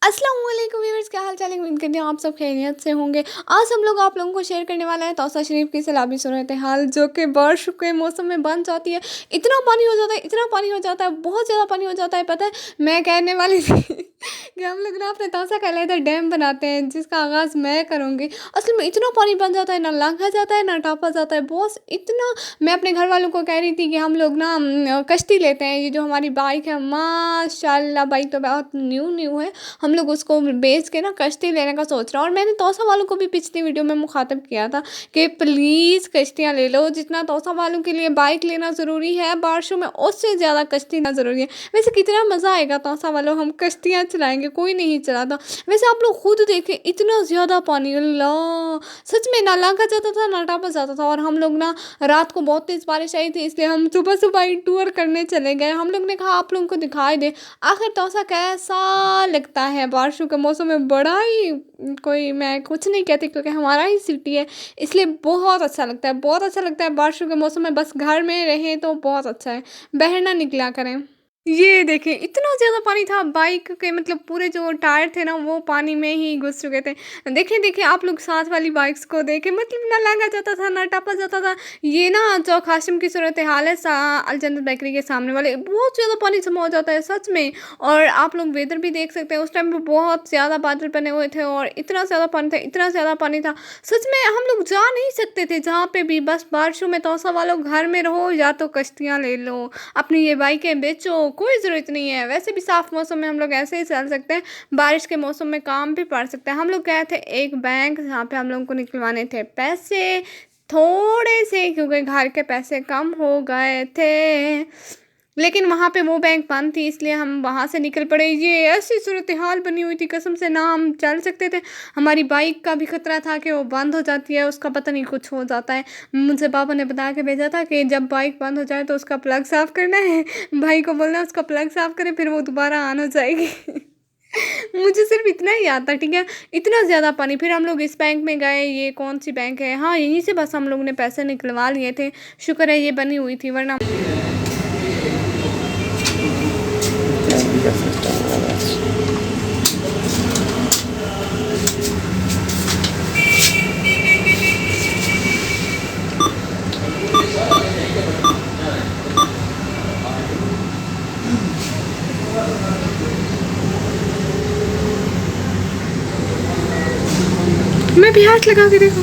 अस्सलाम वालेकुम व्यूअर्स, क्या हाल चाल है। उम्मीद करती हूँ आप सब खैरियत से होंगे। आज हम लोग आप लोगों को शेयर करने वाला है तौसा शरीफ की सैलाबी सूरत हाल, जो कि बारिश के मौसम में बन जाती है। इतना पानी हो जाता है, इतना पानी हो जाता है, बहुत ज़्यादा पानी हो जाता है। पता है, मैं कहने वाली थी कि हम लोग ना अपने तौसा का अलहदा डैम बनाते हैं, जिसका आगाज़ मैं करूँगी। असल में इतना पानी बन जाता है, ना लांघा जाता है ना टापा जाता है, बहुत इतना। मैं अपने घर वालों को कह रही थी कि हम लोग ना कश्ती लेते हैं। ये जो हमारी बाइक है, माशाल्लाह बाइक तो बहुत न्यू न्यू है, हम लोग उसको बेच के ना कश्ती लेने का सोच रहा हूँ। और मैंने तौसा वालों को भी पिछली वीडियो में मुखातब किया था कि प्लीज़ कश्तियाँ ले लो। जितना तौसा वालों के लिए बाइक लेना ज़रूरी है बारिशों में, उससे ज़्यादा कश्ती लेना ज़रूरी है। वैसे कितना मज़ा आएगा तौसा वालों, हम कश्तियाँ चलाएंगे, कोई नहीं चलाता। वैसे आप लोग खुद देखें, इतना ज़्यादा पानी, अल्लाह सच में, ना लांघा जाता था ना टापा जाता था। और हम लोग ना रात को बहुत तेज़ बारिश आई थी, इसलिए हम सुबह सुबह ही टूर करने चले गए। हम लोग ने कहा आप लोगों को दिखाई दे आखिर तौसा कैसा लगता है बारिशों के मौसम में। बड़ा ही, कोई मैं कुछ नहीं कहती क्योंकि हमारा ही सिटी है, इसलिए बहुत अच्छा लगता है, बहुत अच्छा लगता है बारिशों के मौसम में। बस घर में रहें तो बहुत अच्छा है, बाहर ना निकला करें। ये देखें, इतना ज़्यादा पानी था, बाइक के मतलब पूरे जो टायर थे ना वो पानी में ही घुस चुके थे। देखें देखें आप लोग साथ वाली बाइक्स को देखें, मतलब ना लांघा जाता था ना टापा जाता था। ये ना चौक हाशिम की सूरत हाल है, अलजन्नत बेकरी के सामने वाले, बहुत ज़्यादा पानी जमा हो जाता है सच में। और आप लोग वेदर भी देख सकते हैं, उस टाइम पे बहुत ज़्यादा बादल बने हुए थे और इतना ज़्यादा पानी था, इतना ज़्यादा पानी था सच में, हम लोग जा नहीं सकते थे जहाँ पे भी। बस बारिशों में तौसा वालों घर में रहो या तो कश्तियाँ ले लो, अपनी ये बाइकें बेचो, कोई ज़रूरत नहीं है। वैसे भी साफ़ मौसम में हम लोग ऐसे ही चल सकते हैं, बारिश के मौसम में काम भी पड़ सकते हैं। हम लोग गए थे एक बैंक, जहाँ पे हम लोगों को निकलवाने थे पैसे थोड़े से, क्योंकि घर के पैसे कम हो गए थे, लेकिन वहाँ पे वो बैंक बंद थी, इसलिए हम वहाँ से निकल पड़े। ये ऐसी सूरत हाल बनी हुई थी, कसम से ना हम चल सकते थे। हमारी बाइक का भी खतरा था कि वो बंद हो जाती है, उसका पता नहीं कुछ हो जाता है। मुझे पापा ने बता के भेजा था कि जब बाइक बंद हो जाए तो उसका प्लग साफ़ करना है, भाई को बोलना उसका प्लग साफ़ करे, फिर वो दोबारा ऑन हो जाएगी। मुझे सिर्फ इतना ही याद था, ठीक है। इतना ज़्यादा पानी, फिर हम लोग इस बैंक में गए। ये कौन सी बैंक है, हाँ यहीं से बस हम लोग ने पैसे निकलवा लिए थे, शुक्र है ये बनी हुई थी, वरना मैं भी हाथ लगा के देखो।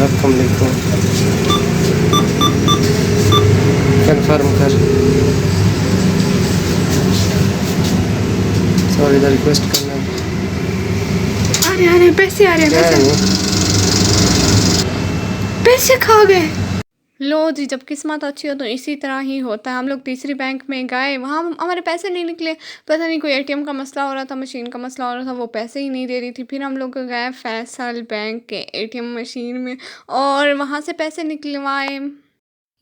रकम लिखो, कंफर्म कर, सॉरी इधर रिक्वेस्ट करना। आ रहे पैसे, आ रहे पैसे, पैसे खा गए। लो जी, जब किस्मत अच्छी हो तो इसी तरह ही होता है। हम लोग तीसरी बैंक में गए, वहाँ हमारे पैसे नहीं निकले, पता नहीं कोई एटीएम का मसला हो रहा था, मशीन का मसला हो रहा था, वो पैसे ही नहीं दे रही थी। फिर हम लोग गए फैसल बैंक के एटीएम मशीन में और वहाँ से पैसे निकलवाए।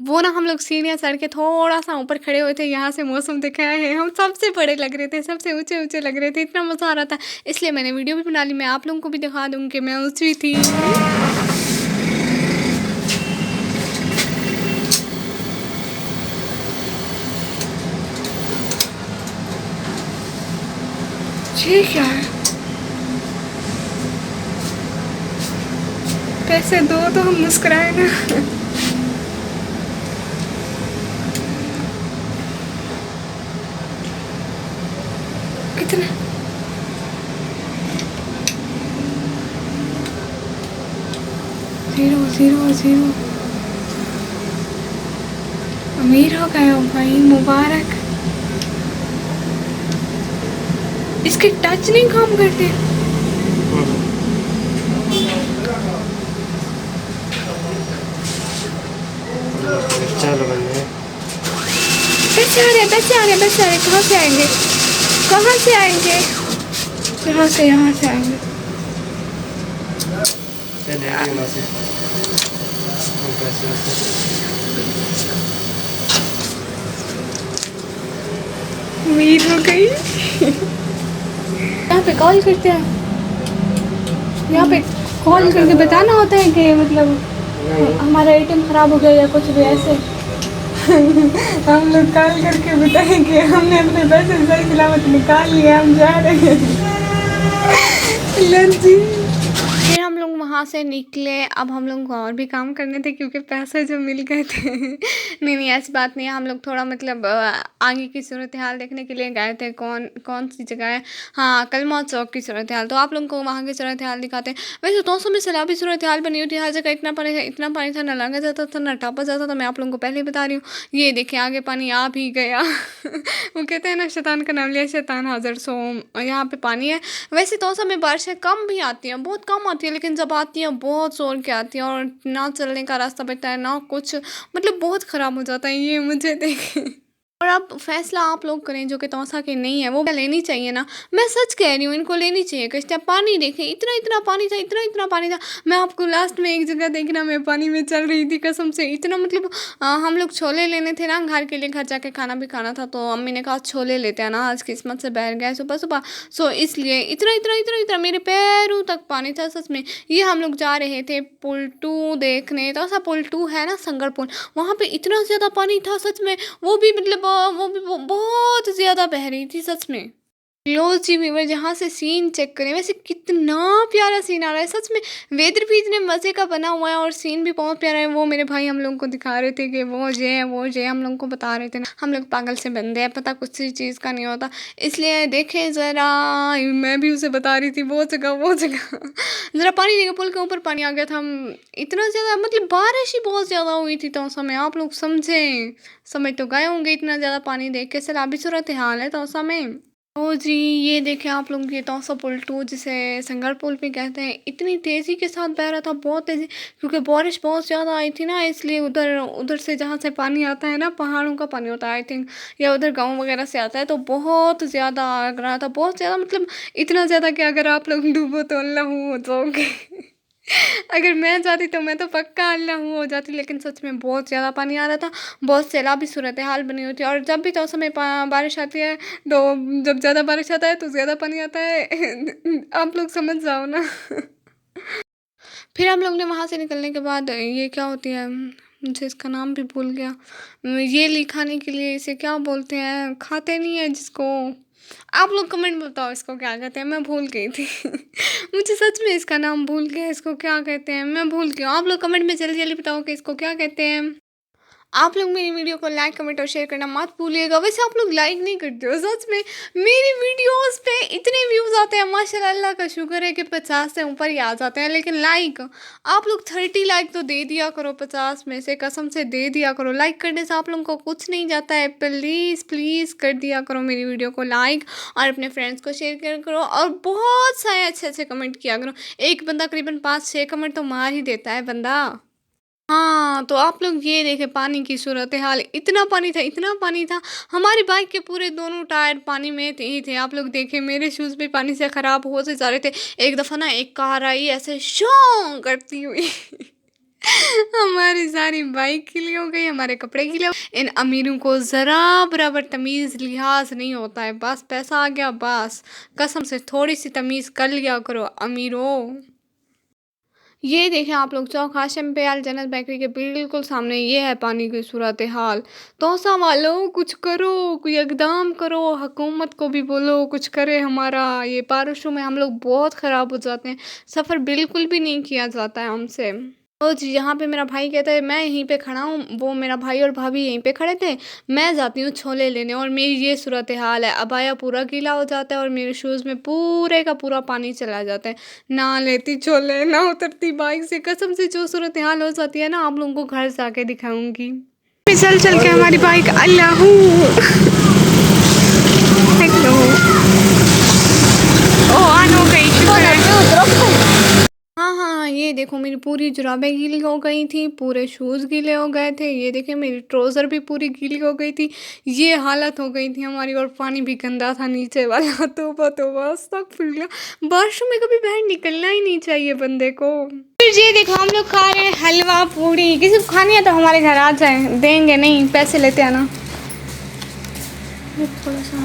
वो ना हम लोग सीढ़ियाँ चढ़ के थोड़ा सा ऊपर खड़े हुए थे, यहाँ से मौसम दिखाया है, हम सबसे बड़े लग रहे थे, सबसे ऊंचे ऊंचे लग रहे थे, इतना मज़ा आ रहा था, इसलिए मैंने वीडियो भी बना ली। मैं आप लोगों को भी दिखा दूँगी कि मैं ऊँची थी। ठीक है, पैसे दो तो हम मुस्कुराए ना। कितने, ज़ीरो ज़ीरो ज़ीरो। अमीर हो गए हो भाई, मुबारक। इसके टच नहीं काम करते। चलो बंदे, पैसे आ रहे, पैसे आ रहे, पैसे आ रहे। कहाँ से आएंगे, कहाँ से आएंगे, यहाँ से, यहाँ से आएंगे। उम्मीद हो गई। यहाँ पे कॉल करते हैं, यहाँ पे कॉल करके बताना होता है कि मतलब हमारा एटीएम ख़राब हो गया या कुछ भी ऐसे। हम लोग कॉल करके बताएंगे हमने अपने पैसे सही सलामत निकाल लिए, हम जा रहे हैं। लज्जी। फिर हम लोग वहाँ से निकले। अब हम लोग को और भी काम करने थे क्योंकि पैसे जो मिल गए थे। नहीं ऐसी बात नहीं है, हम लोग थोड़ा मतलब आगे की सूरत हाल देखने के लिए गए थे। कौन सी जगह है, हाँ कलमा चौक की सूरत हाल। तो आप लोगों को वहाँ की सूरत हाल दिखाते हैं। वैसे 200 में सैलाबी सूरत हाल बनी हुई थी, हर जगह इतना पानी था, ना लगा जाता था ना टापा जाता था। मैं आप लोगों को पहले ही बता रही हूँ। ये देखिए आगे पानी आ भी गया। वो कहते हैं ना शैतान का नाम लिया शैतान हाजिर। सो यहाँ पे पानी है। वैसे तो समय बारिशें कम भी आती हैं, बहुत कम आती है, लेकिन जब आती हैं बहुत जोर के आती हैं और ना चलने का रास्ता बचता है ना कुछ, मतलब बहुत ख़राब हो जाता है ये मुझे देख। और अब फैसला आप लोग करें जो कि तौसा के नहीं है, वो लेनी चाहिए ना। मैं सच कह रही हूँ, इनको लेनी चाहिए किश्तियाँ। पानी देखें, इतना पानी था, इतना पानी था। मैं आपको लास्ट में एक जगह देखना, मैं पानी में चल रही थी कसम से। इतना मतलब हम लोग छोले लेने थे ना घर के लिए, घर जाके खाना भी खाना था। तो अम्मी ने कहा छोले लेते हैं ना, आज किस्मत से बहर गए सुबह सुबह। सो इसलिए इतना मेरे पैरों तक पानी था सच में। ये हम लोग जा रहे थे पुल 2 देखने। तो ऐसा पुल 2 है ना, संगर पुल, वहाँ पे इतना ज़्यादा पानी था सच में। वो भी मतलब वो भी बहुत ज़्यादा बह रही थी सच में। लो जी व्यूअर, जहाँ से सीन चेक करें, वैसे कितना प्यारा सीन आ रहा है सच में। वेदर भी इतने मज़े का बना हुआ है और सीन भी बहुत प्यारा है। वो मेरे भाई हम लोगों को दिखा रहे थे कि वो जे हम लोगों को बता रहे थे ना, हम लोग पागल से बंदे हैं, पता कुछ सी चीज़ का नहीं होता। इसलिए देखें ज़रा, मैं भी उसे बता रही थी वो जगह ज़रा पानी देखा, पुल के ऊपर पानी आ गया था। इतना ज़्यादा मतलब बारिश ही बहुत ज़्यादा हुई थी तो समय, आप लोग समझ तो गए होंगे। इतना ज़्यादा पानी देख के सैलाबी सूरत हाल है तो समय। ओ जी, ये देखें आप लोग, ये तौसा पुल 2 जिसे संगर पुल भी कहते हैं, इतनी तेज़ी के साथ बह रहा था, बहुत तेज़ी, क्योंकि बारिश बहुत ज़्यादा आई थी ना, इसलिए उधर से जहाँ से पानी आता है ना, पहाड़ों का पानी होता है आई थिंक, या उधर गांव वगैरह से आता है, तो बहुत ज़्यादा आ रहा था, बहुत ज़्यादा मतलब इतना ज़्यादा कि अगर आप लोग डूबो तो अल्लाह हो जाओगे। अगर मैं जाती तो मैं तो पक्का अल्लाह हो जाती। लेकिन सच में बहुत ज़्यादा पानी आ रहा था, बहुत सैलाबी सूरत हाल बनी हुई थी। और जब भी तो समय बारिश आती है, तो जब ज़्यादा बारिश आता है तो ज़्यादा पानी आता है। आप लोग समझ जाओ ना। फिर हम लोग ने वहाँ से निकलने के बाद, ये क्या होती है, मुझे इसका नाम भी भूल गया, ये लिखाने के लिए इसे क्या बोलते हैं, खाते नहीं है जिसको, आप लोग कमेंट में बताओ इसको क्या कहते हैं, मैं भूल गई थी। मुझे सच में इसका नाम भूल गया, इसको क्या कहते हैं मैं भूल गई हूँ। आप लोग कमेंट में जल्दी जल्दी बताओ कि इसको क्या कहते हैं। आप लोग मेरी वीडियो को लाइक कमेंट और शेयर करना मत भूलिएगा। वैसे आप लोग लाइक नहीं करते हो सच में। मेरी वीडियोस पे इतने व्यूज़ आते हैं, माशाल्लाह, अल्लाह का शुक्र है कि 50 से ऊपर ही आ जाते हैं। लेकिन लाइक आप लोग 30 लाइक तो दे दिया करो, 50 में से कसम से दे दिया करो। लाइक करने से आप लोगों को कुछ नहीं जाता है, प्लीज़ प्लीज़ कर दिया करो मेरी वीडियो को लाइक, और अपने फ्रेंड्स को शेयर किया करो, और बहुत सारे अच्छे अच्छे कमेंट किया करो। एक बंदा करीबन 5-6 कमेंट तो मार ही देता है बंदा। हाँ, तो आप लोग ये देखें पानी की सूरत हाल, इतना पानी था, हमारी बाइक के पूरे दोनों टायर पानी में ही थे। आप लोग देखें मेरे शूज़ भी पानी से ख़राब होते जा रहे थे। एक दफ़ा ना एक कार आई ऐसे शों करती हुई। हमारी सारी बाइक गीली हो गई, हमारे कपड़े गीले हो। इन अमीरों को ज़रा बराबर तमीज़ लिहाज नहीं होता है, बस पैसा आ गया बस, कसम से थोड़ी सी तमीज़ कर लिया करो अमीरों। ये देखें आप लोग, चौक हाशिम पे अल जन्नत बेकरी के बिल्कुल सामने ये है पानी की सूरत हाल। तौसा वालों कुछ करो, कोई इक़दाम करो, हुकूमत को भी बोलो कुछ करे हमारा। ये बारिशों में हम लोग बहुत ख़राब हो जाते हैं, सफ़र बिल्कुल भी नहीं किया जाता है हमसे। ओ जी, यहाँ पे मेरा भाई कहता है मैं यहीं पे खड़ा हूँ, वो मेरा भाई और भाभी यहीं पे खड़े थे, मैं जाती हूँ छोले लेने, और मेरी ये सूरत हाल है। अबाया पूरा गीला हो जाता है और मेरे शूज़ में पूरे का पूरा पानी चला जाता है। ना लेती छोले, ना उतरती बाइक से, कसम से जो सूरत हाल हो जाती है ना, आप लोगों को घर जाके दिखाऊंगी। चल चल के हमारी बाइक अल्लाह ऑन हो गई। हाँ, ये देखो मेरी पूरी जुराबें गीली हो गई थी, पूरे शूज़ गीले हो गए थे। ये देखिए मेरी ट्राउज़र भी पूरी गीली हो गई थी। ये हालत हो गई थी हमारी, और पानी भी गंदा था नीचे वाला। तौबा अस्तगफिरुल्लाह, बारिशों में कभी बाहर निकलना ही नहीं चाहिए बंदे को। फिर ये देखो हम लोग खा रहे हैं हलवा पूड़ी। किसी को खानी है तो हमारे घर आ जाए, देंगे नहीं, पैसे लेते आना। थोड़ा सा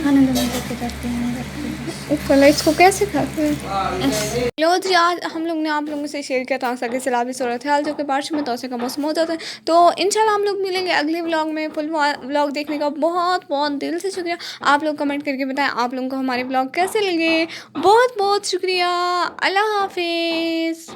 खाने देना करते हैं। ऊपर इसको कैसे खाते हैं? लो जी, आज हम लोग ने आप लोगों से शेयर किया था कि सैलाबी सूरत हाल जो कि बारिश में तोसे का मौसम हो जाता है। तो इंशाल्लाह हम लोग मिलेंगे अगले व्लॉग में। फुल व्लॉग देखने का बहुत बहुत दिल से शुक्रिया। आप लोग कमेंट करके बताएं आप लोगों को हमारे व्लॉग कैसे लगे। बहुत बहुत शुक्रिया। अल्लाह हाफिज़।